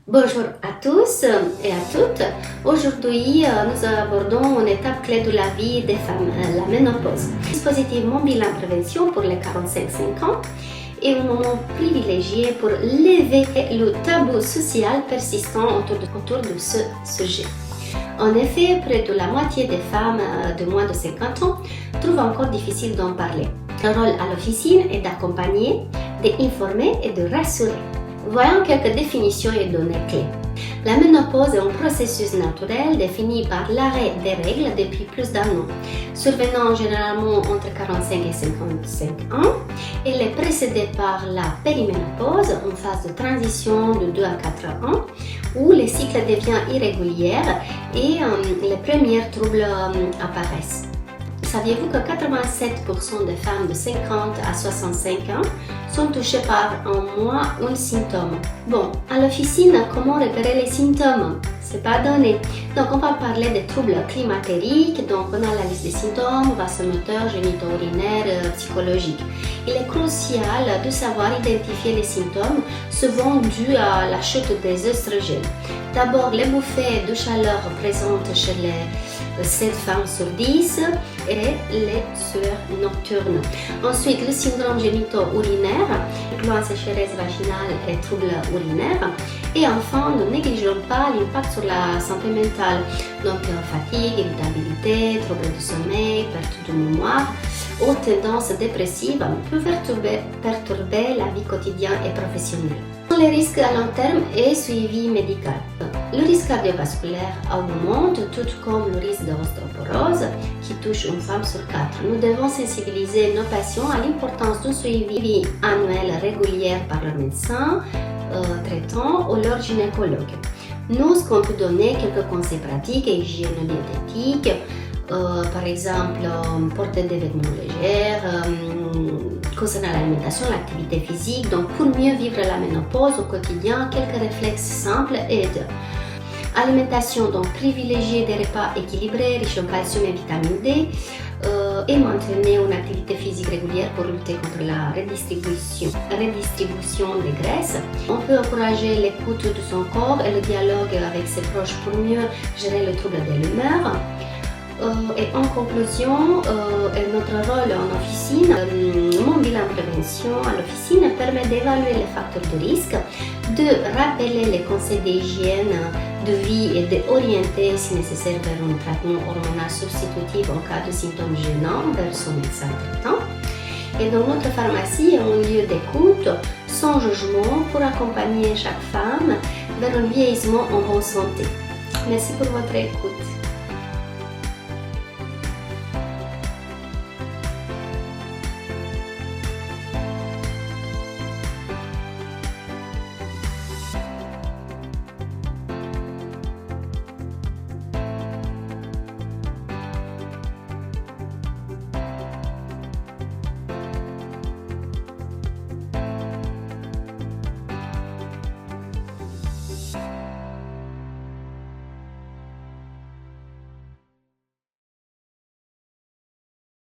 Bonjour à tous et à toutes. Aujourd'hui, nous abordons une étape clé de la vie des femmes, la ménopause. Dispositif Mon Bilan Prévention pour les 45-5 ans est un moment privilégié pour lever le tabou social persistant autour de ce sujet. En effet, près de la moitié des femmes de moins de 50 ans trouvent encore difficile d'en parler. Le rôle à l'officine est d'accompagner, d'informer et de rassurer. Voyons quelques définitions et données clés. La ménopause est un processus naturel défini par l'arrêt des règles depuis plus d'un an, survenant généralement entre 45 et 55 ans. Elle est précédée par la périménopause, en phase de transition de 2 à 4 ans, où le cycle devient irrégulier et les premiers troubles apparaissent. Saviez-vous que 87% des femmes de 50 à 65 ans sont touchées par au moins un symptôme? Bon, à l'officine, comment repérer les symptômes? C'est pas donné. Donc, on va parler des troubles climatériques. Donc, on a la liste des symptômes, vasomoteur, génito-urinaire, psychologique. Il est crucial de savoir identifier les symptômes, souvent dus à la chute des œstrogènes. D'abord, les bouffées de chaleur présentes chez les 7 femmes sur 10 et les sueurs nocturnes. Ensuite, le syndrome génito-urinaire, incluant sécheresse vaginale et troubles urinaires. Et enfin, ne négligeons pas l'impact sur la santé mentale, donc fatigue, irritabilité, troubles de sommeil, perte de mémoire ou tendances dépressives peuvent perturber la vie quotidienne et professionnelle. Les risques à long terme et suivi médical. Le risque cardiovasculaire augmente, tout comme le risque d'ostéoporose qui touche une femme sur 4. Nous devons sensibiliser nos patients à l'importance d'un suivi annuel régulier par le médecin traitant ou leur gynécologue. Nous, ce qu'on peut donner, quelques conseils pratiques et hygiéno-diététiques, par exemple, porter des vêtements légers, concernant l'alimentation, l'activité physique. Donc, pour mieux vivre la ménopause au quotidien, quelques réflexes simples aident. Alimentation, donc privilégier des repas équilibrés, riches en calcium et vitamine D, et maintenir une activité physique régulière pour lutter contre la redistribution des graisses. On peut encourager l'écoute de son corps et le dialogue avec ses proches pour mieux gérer le trouble de l'humeur. Et en conclusion, notre rôle en officine, mon bilan prévention à l'officine permet d'évaluer les facteurs de risque, de rappeler les conseils d'hygiène de vie et d'orienter si nécessaire vers un traitement hormonal substitutif en cas de symptômes gênants vers son médecin traitant. Et dans notre pharmacie est un lieu d'écoute sans jugement pour accompagner chaque femme vers un vieillissement en bonne santé. Merci pour votre écoute.